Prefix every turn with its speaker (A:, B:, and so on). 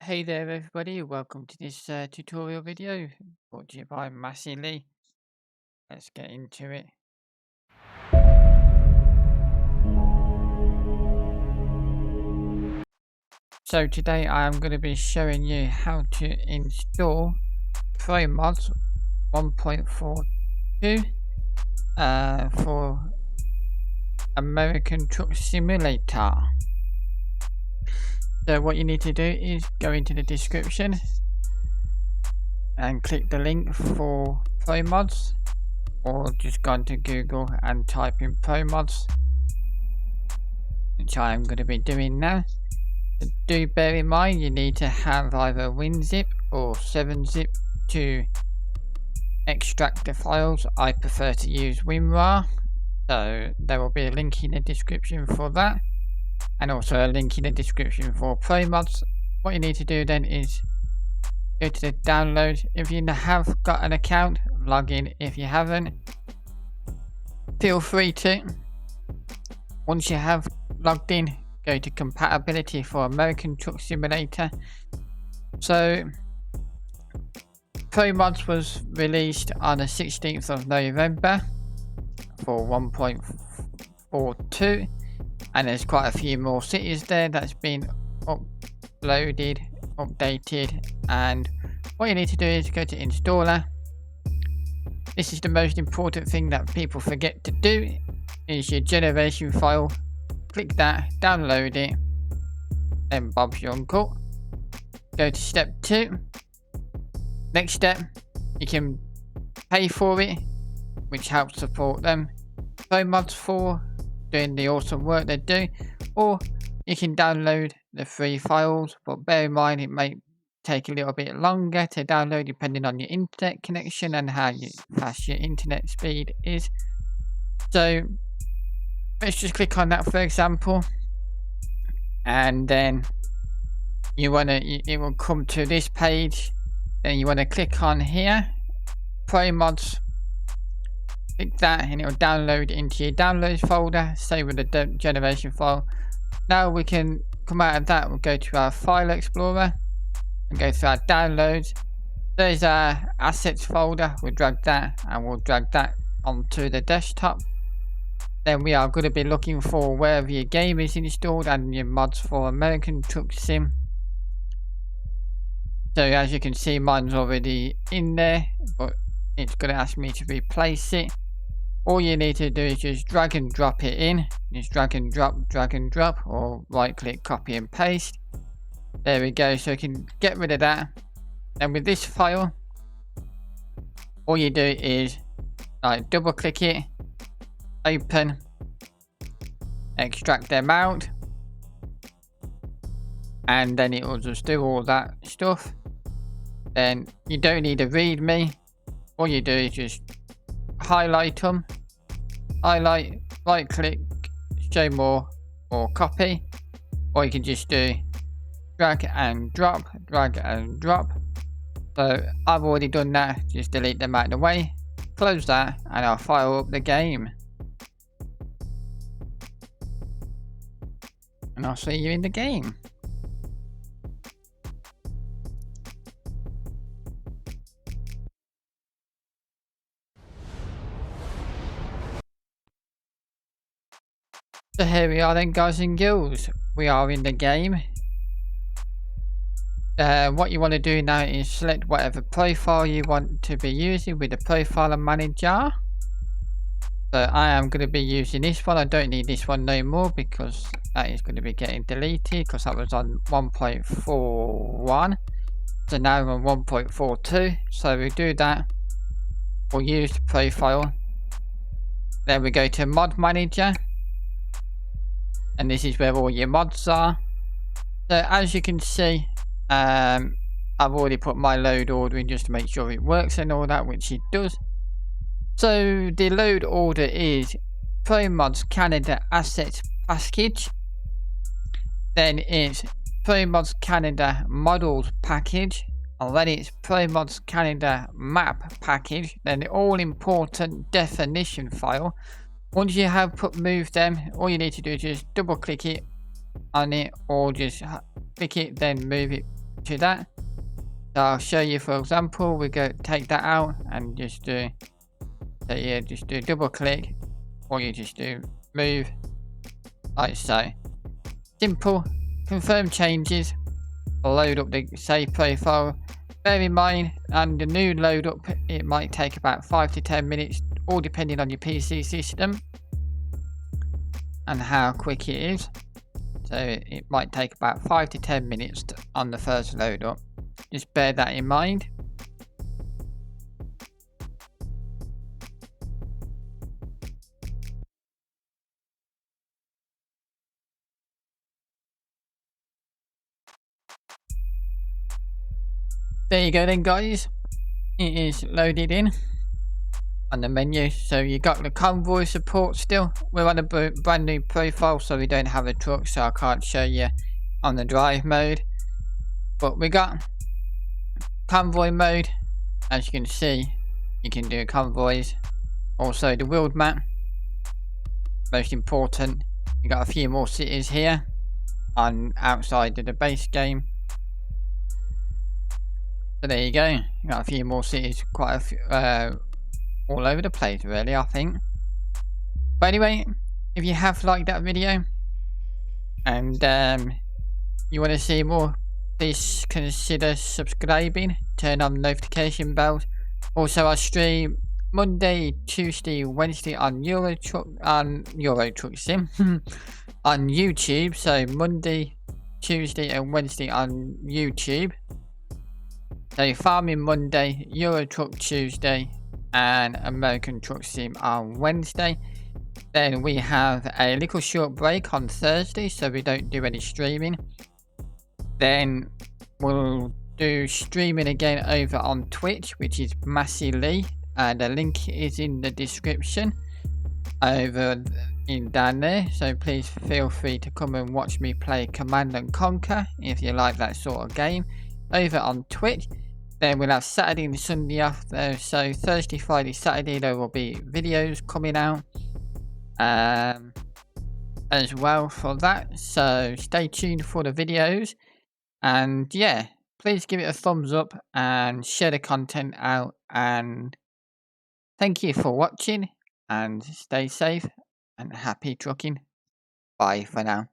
A: Hey there everybody, welcome to this tutorial video brought to you by Massey-Lee. Let's get into it. So today I am going to be showing you how to install ProMods 1.42 for American Truck Simulator. So what you need to do is go into the description and click the link for ProMods, or just go into Google and type in ProMods, which I am going to be doing now. But do bear in mind you need to have either WinZip or 7-zip to extract the files. I prefer to use WinRAR, so there will be a link in the description for that, and also a link in the description for ProMods. What you need to do then is go to the download. If you have got an account, log in. If you haven't, feel free to. Once you have logged in, go to compatibility for American Truck Simulator. So ProMods was released on the 16th of November for 1.42, and there's quite a few more cities there that's been updated. And what you need to do is go to installer. This is the most important thing that people forget to do, is your generation file. Click that, download it, then Bob's your uncle. Go to step 2. Next step, you can pay for it, which helps support them ProMods for doing the awesome work they do, or you can download the free files, but bear in mind it may take a little bit longer to download depending on your internet connection and how fast your internet speed is. So let's just click on that for example, and then it will come to this page. Then you want to click on here, ProMods, click that and it will download into your downloads folder, same with the generation file. Now we can come out of that, we'll go to our file explorer and go to our downloads. There's our assets folder, we'll drag that and we'll drag that onto the desktop. Then we are going to be looking for wherever your game is installed and your mods for American Truck Sim. So as you can see, mine's already in there, but it's going to ask me to replace it. All you need to do is just drag and drop it in. Just drag and drop, or right click, copy and paste. There we go, so you can get rid of that. And with this file, all you do is double click it, open, extract them out, and then it will just do all that stuff. Then you don't need a readme. All you do is just highlight them, right click, show more, or copy, or you can just do drag and drop. So I've already done that, just delete them out of the way, close that, and I'll fire up the game, and I'll see you in the game. So here we are then, guys and girls, we are in the game. What you want to do now is select whatever profile you want to be using with the profile manager. So I am going to be using this one. I don't need this one no more because that is going to be getting deleted because that was on 1.41. So now we're on 1.42. So we do that. We'll use the profile. Then we go to mod manager. And this is where all your mods are. So as you can see, I've already put my load order in just to make sure it works and all that, which it does. So the load order is ProMods Canada Assets Package. Then it's ProMods Canada Models Package. And then it's ProMods Canada Map Package. Then the all important definition file. Once you have moved them, all you need to do is just double click it on it, or just click it, then move it to that. So I'll show you, for example, we go take that out and just do, so yeah, just do double click, or you just do move, like so. Simple, confirm changes, load up the save profile. Bear in mind, and the new load up, it might take about 5 to 10 minutes, all depending on your PC system and how quick it is. So it might take about 5 to 10 minutes on the first load up. Just bear that in mind. There you go then, guys. It is loaded in on the menu. So you got the convoy support still. We're on a brand new profile, so we don't have a truck, so I can't show you on the drive mode. But we got convoy mode. As you can see, you can do convoys. Also the world map. Most important, you got a few more cities here on outside of the base game. So there you go. You got a few more cities, quite a few, all over the place, really, I think. But anyway, if you have liked that video and you want to see more, please consider subscribing, turn on notification bells. Also, I stream Monday, Tuesday, Wednesday on Euro Truck Sim on YouTube. So Monday, Tuesday, and Wednesday on YouTube. So Farming Monday, Euro Truck Tuesday, and American Truck Sim on Wednesday. Then we have a little short break on Thursday, so we don't do any streaming. Then we'll do streaming again over on Twitch, which is Massey-Lee, and the link is in the description over down there. So please feel free to come and watch me play Command and Conquer if you like that sort of game over on Twitch. Then we'll have Saturday and Sunday off there. So Thursday, Friday, Saturday there will be videos coming out as well for that. So stay tuned for the videos. And yeah, please give it a thumbs up and share the content out. And thank you for watching, and stay safe and happy trucking. Bye for now.